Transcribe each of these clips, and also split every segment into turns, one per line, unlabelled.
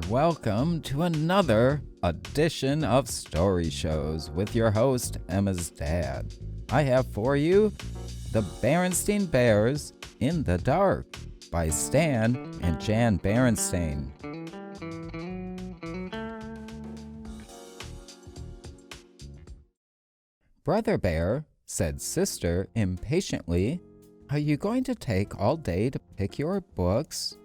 Welcome to another edition of Story Shows with your host, Emma's dad. I have for you The Berenstain Bears in the Dark by Stan and Jan Berenstain. Brother Bear, said Sister impatiently, are you going to take all day to pick your books?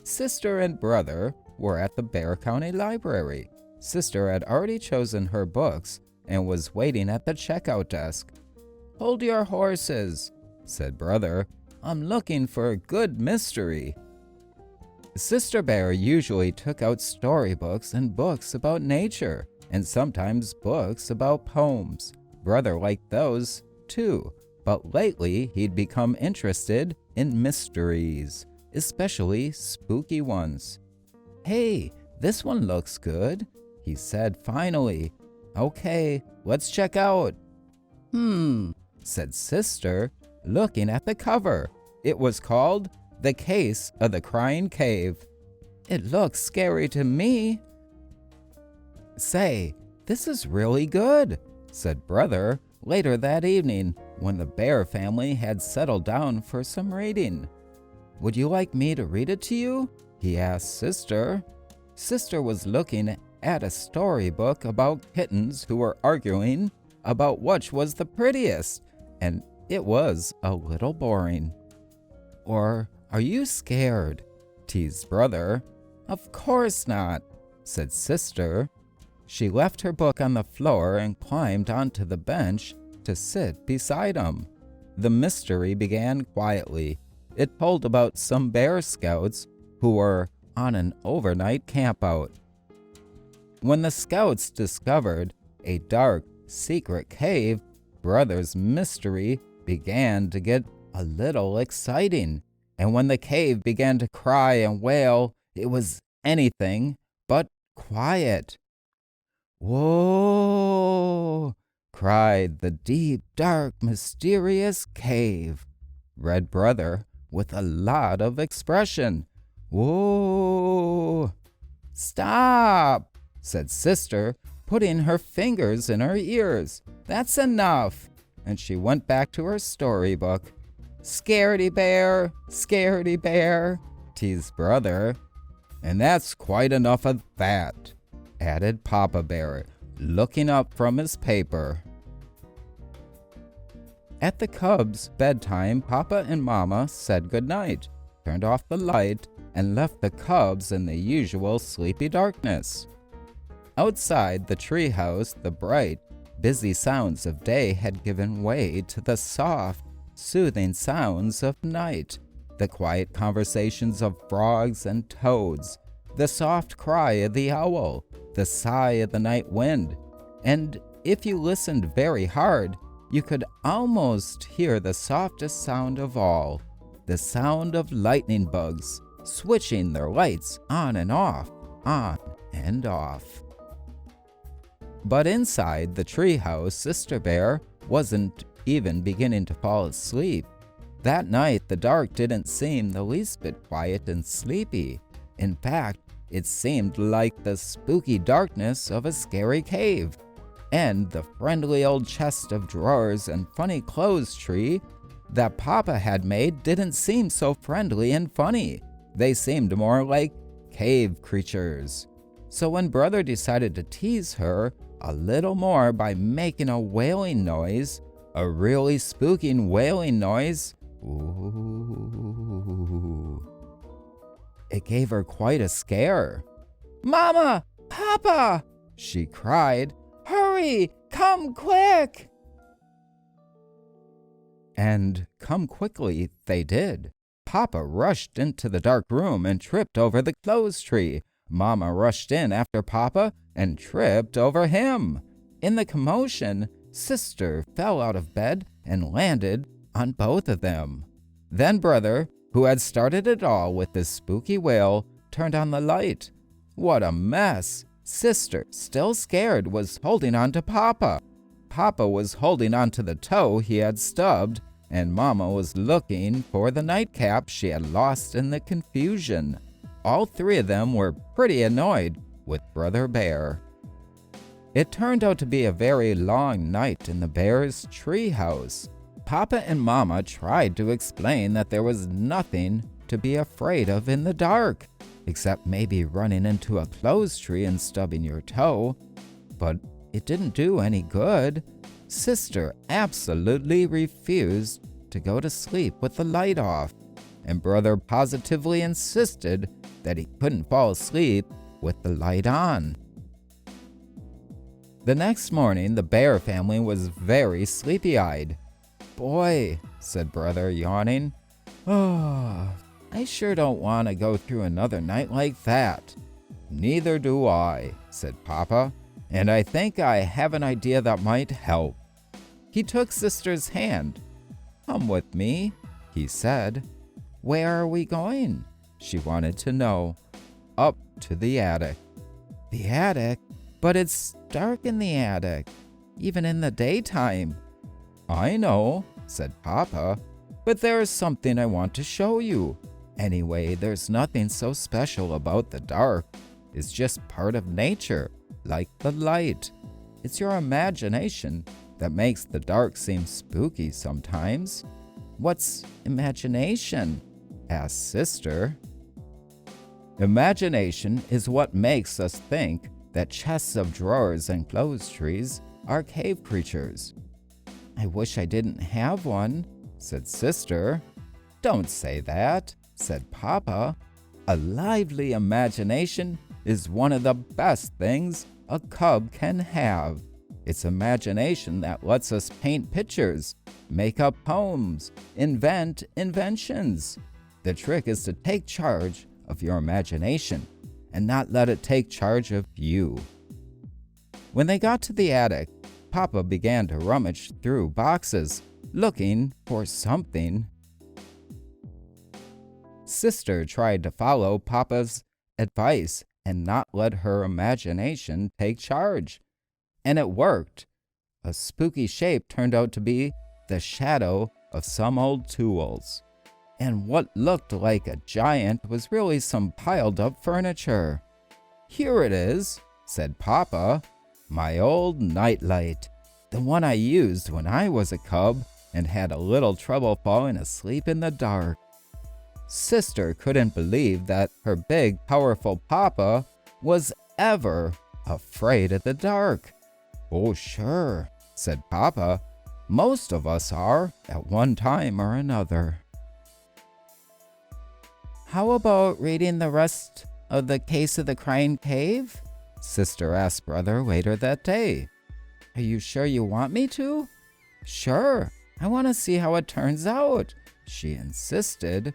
Sister and brother were at the Bear County Library. Sister had already chosen her books and was waiting at the checkout desk. Hold your horses, said brother. I'm looking for a good mystery. Sister Bear usually took out storybooks and books about nature, and sometimes books about poems. Brother liked those, too, but lately he'd become interested in mysteries, especially spooky ones. Hey, this one looks good, he said finally. Okay, let's check out. Said Sister, looking at the cover. It was called The Case of the Crying Cave. It looks scary to me. Say, this is really good, said brother later that evening when the Bear family had settled down for some reading. Would you like me to read it to you? He asked Sister. Sister was looking at a storybook about kittens who were arguing about which was the prettiest, and it was a little boring. Or are you scared? Teased brother. Of course not, said Sister. She left her book on the floor and climbed onto the bench to sit beside him. The mystery began quietly. It told about some Bear Scouts who were on an overnight campout. When the scouts discovered a dark, secret cave, brother's mystery began to get a little exciting. And when the cave began to cry and wail, it was anything but quiet. Whoa! Cried the deep, dark, mysterious cave, read brother with a lot of expression. Whoa! Stop, said Sister, putting her fingers in her ears. That's enough. And she went back to her storybook. Scaredy bear, teased brother. And that's quite enough of that, added Papa Bear, looking up from his paper. At the cubs' bedtime, Papa and Mama said goodnight, turned off the light, and left the cubs in the usual sleepy darkness. Outside the treehouse, the bright, busy sounds of day had given way to the soft, soothing sounds of night, the quiet conversations of frogs and toads, the soft cry of the owl, the sigh of the night wind, and if you listened very hard, you could almost hear the softest sound of all, the sound of lightning bugs switching their lights on and off, on and off. But inside the treehouse, Sister Bear wasn't even beginning to fall asleep. That night, the dark didn't seem the least bit quiet and sleepy. In fact, it seemed like the spooky darkness of a scary cave. And the friendly old chest of drawers and funny clothes tree that Papa had made didn't seem so friendly and funny. They seemed more like cave creatures. So when brother decided to tease her a little more by making a wailing noise, a really spooky wailing noise, ooh, it gave her quite a scare. Mama! Papa! She cried. Hurry! Come quick! And come quickly they did. Papa rushed into the dark room and tripped over the clothes tree. Mama rushed in after Papa and tripped over him. In the commotion, Sister fell out of bed and landed on both of them. Then brother, who had started it all with his spooky wail, turned on the light. What a mess! Sister, still scared, was holding on to Papa. Papa was holding on to the toe he had stubbed, and Mama was looking for the nightcap she had lost in the confusion. all three of them were pretty annoyed with Brother Bear. It turned out to be a very long night in the bear's treehouse. Papa and Mama tried to explain that there was nothing to be afraid of in the dark, except maybe running into a clothes tree and stubbing your toe. But it didn't do any good. Sister absolutely refused to go to sleep with the light off, and Brother positively insisted that he couldn't fall asleep with the light on. The next morning, the Bear family was very sleepy-eyed. "Boy," said Brother, yawning, "oh, I sure don't want to go through another night like that." "Neither do I," said Papa, "and I think I have an idea that might help." He took Sister's hand. "Come with me," he said. "Where are we going?" she wanted to know. "Up to the attic." "The attic? But it's dark in the attic, even in the daytime." "I know," said Papa, "but there's something I want to show you. Anyway, there's nothing so special about the dark. It's just part of nature, like the light. It's your imagination that makes the dark seem spooky sometimes." "What's imagination?" asked Sister. "Imagination is what makes us think that chests of drawers and clothes trees are cave creatures." "I wish I didn't have one," said Sister. "Don't say that," said Papa. "A lively imagination is one of the best things a cub can have. It's imagination that lets us paint pictures, make up poems, invent inventions. The trick is to take charge of your imagination and not let it take charge of you." When they got to the attic, Papa began to rummage through boxes, looking for something. Sister tried to follow Papa's advice and not let her imagination take charge. And it worked. A spooky shape turned out to be the shadow of some old tools. And what looked like a giant was really some piled-up furniture. "Here it is," said Papa. "My old nightlight, the one I used when I was a cub and had a little trouble falling asleep in the dark." Sister couldn't believe that her big, powerful Papa was ever afraid of the dark. "Oh, sure," said Papa. "Most of us are at one time or another." "How about reading the rest of the Case of the Crying Cave?" Sister asked Brother later that day. "Are you sure you want me to?" "Sure, I want to see how it turns out," she insisted.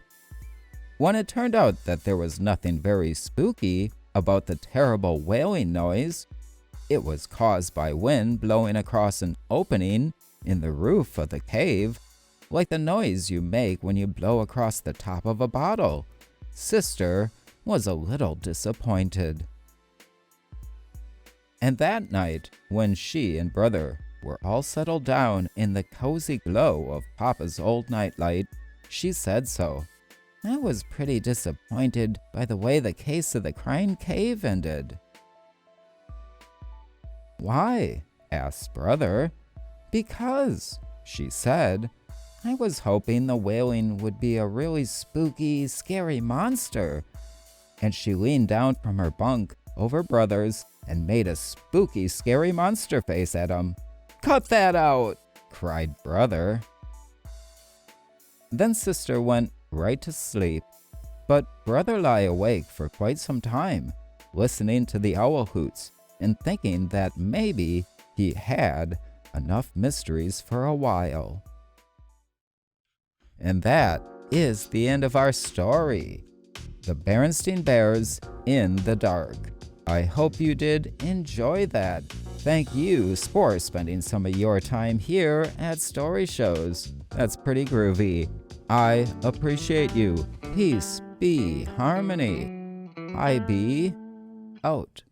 When it turned out that there was nothing very spooky about the terrible wailing noise, it was caused by wind blowing across an opening in the roof of the cave, like the noise you make when you blow across the top of a bottle. Sister was a little disappointed. And that night, when she and Brother were all settled down in the cozy glow of Papa's old nightlight, she said so. "I was pretty disappointed by the way the Case of the Crying Cave ended." "Why?" asked Brother. "Because," she said, "I was hoping the wailing would be a really spooky, scary monster." And she leaned down from her bunk over Brother's and made a spooky, scary monster face at him. "Cut that out!" cried Brother. Then Sister went right to sleep, but Brother lay awake for quite some time, listening to the owl hoots and thinking that maybe he had enough mysteries for a while. And that is the end of our story, The Berenstain Bears in the Dark. I hope you did enjoy that. Thank you for spending some of your time here at Story Shows. That's pretty groovy. I appreciate you. Peace be harmony. I be out.